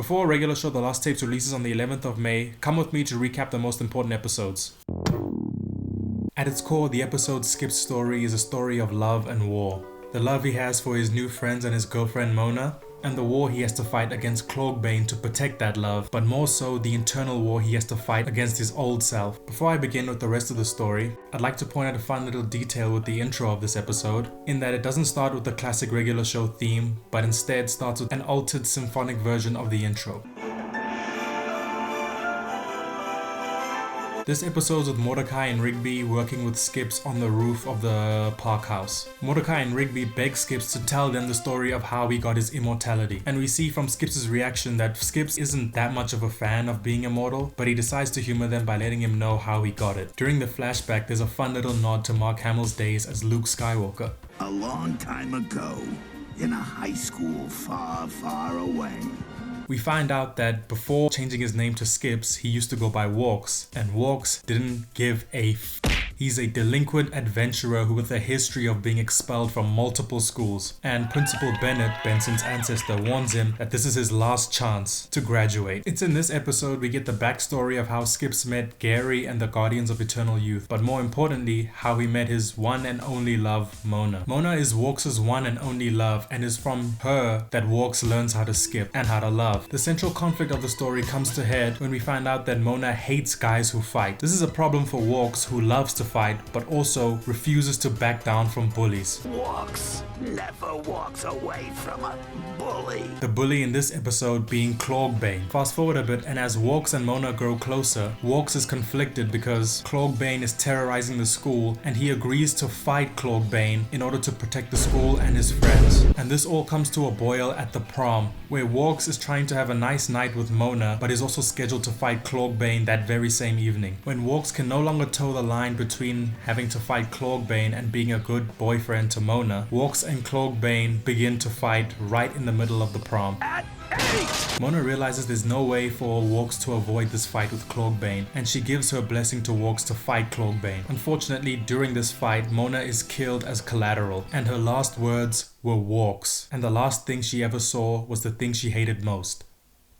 Before a regular show The Lost Tapes releases on the 11th of May, come with me to recap the most important episodes. At its core, the episode Skip's story is a story of love and war. The love he has for his new friends and his girlfriend Mona, and the war he has to fight against Clogbane to protect that love, but more so the internal war he has to fight against his old self. Before I begin with the rest of the story, I'd like to point out a fun little detail with the intro of this episode, in that it doesn't start with the classic regular show theme, but instead starts with an altered symphonic version of the intro. This episode's with Mordecai and Rigby working with Skips on the roof of the park house. Mordecai and Rigby beg Skips to tell them the story of how he got his immortality. And we see from Skips' reaction that Skips isn't that much of a fan of being immortal, but he decides to humor them by letting him know how he got it. During the flashback, there's a fun little nod to Mark Hamill's days as Luke Skywalker. A long time ago, in a high school far, far away. We find out that before changing his name to Skips, he used to go by Walks, and Walks didn't give a He's a delinquent adventurer who with a history of being expelled from multiple schools, and Principal Bennett, Benson's ancestor, warns him that this is his last chance to graduate. It's in this episode we get the backstory of how Skips met Gary and the Guardians of Eternal Youth, but more importantly, how he met his one and only love, Mona. Mona is Walks' one and only love, and is from her that Walks learns how to skip and how to love. The central conflict of the story comes to head when we find out that Mona hates guys who fight. This is a problem for Walks, who loves to fight but also refuses to back down from bullies. Walks never walks away from a bully. The bully in this episode being Clogbane. Fast forward a bit, and as Walks and Mona grow closer, Walks is conflicted because Clogbane is terrorizing the school and he agrees to fight Clogbane in order to protect the school and his friends. And this all comes to a boil at the prom, where Walks is trying to have a nice night with Mona but is also scheduled to fight Clogbane that very same evening. When Walks can no longer toe the line between having to fight Clogbane and being a good boyfriend to Mona, Walks and Clogbane begin to fight right in the middle of the prom. Mona realizes there's no way for Walks to avoid this fight with Clogbane, and she gives her blessing to Walks to fight Clogbane. Unfortunately, during this fight, Mona is killed as collateral, and her last words were Walks, and the last thing she ever saw was the thing she hated most: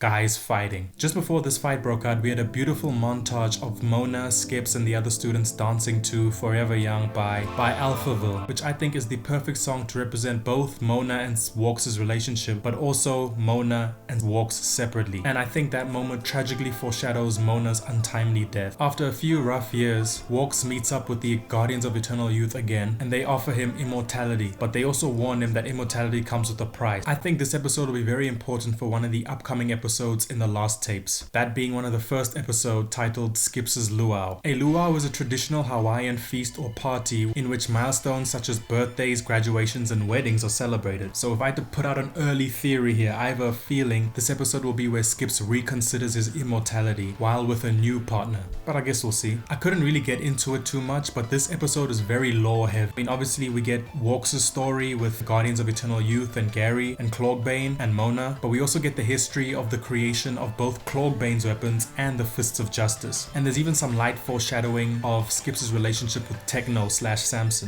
guys fighting. Just before this fight broke out, we had a beautiful montage of Mona, Skips, and the other students dancing to Forever Young by Alphaville, which I think is the perfect song to represent both Mona and Walks' relationship, but also Mona and Walks separately. And I think that moment tragically foreshadows Mona's untimely death. After a few rough years, Walks meets up with the Guardians of Eternal Youth again, and they offer him immortality, but they also warn him that immortality comes with a price. I think this episode will be very important for one of the upcoming episodes in the Lost Tapes, that being one of the first episode titled Skips' Luau. A luau is a traditional Hawaiian feast or party in which milestones such as birthdays, graduations, and weddings are celebrated. So if I had to put out an early theory here, I have a feeling this episode will be where Skips reconsiders his immortality while with a new partner, but I guess we'll see. I couldn't really get into it too much, but this episode is very lore heavy. I mean, obviously we get Walks' story with Guardians of Eternal Youth and Gary and Clogbane and Mona, but we also get the history of the creation of both Clogbane's weapons and the Fists of Justice. And there's even some light foreshadowing of Skips' relationship with Techno/Samson.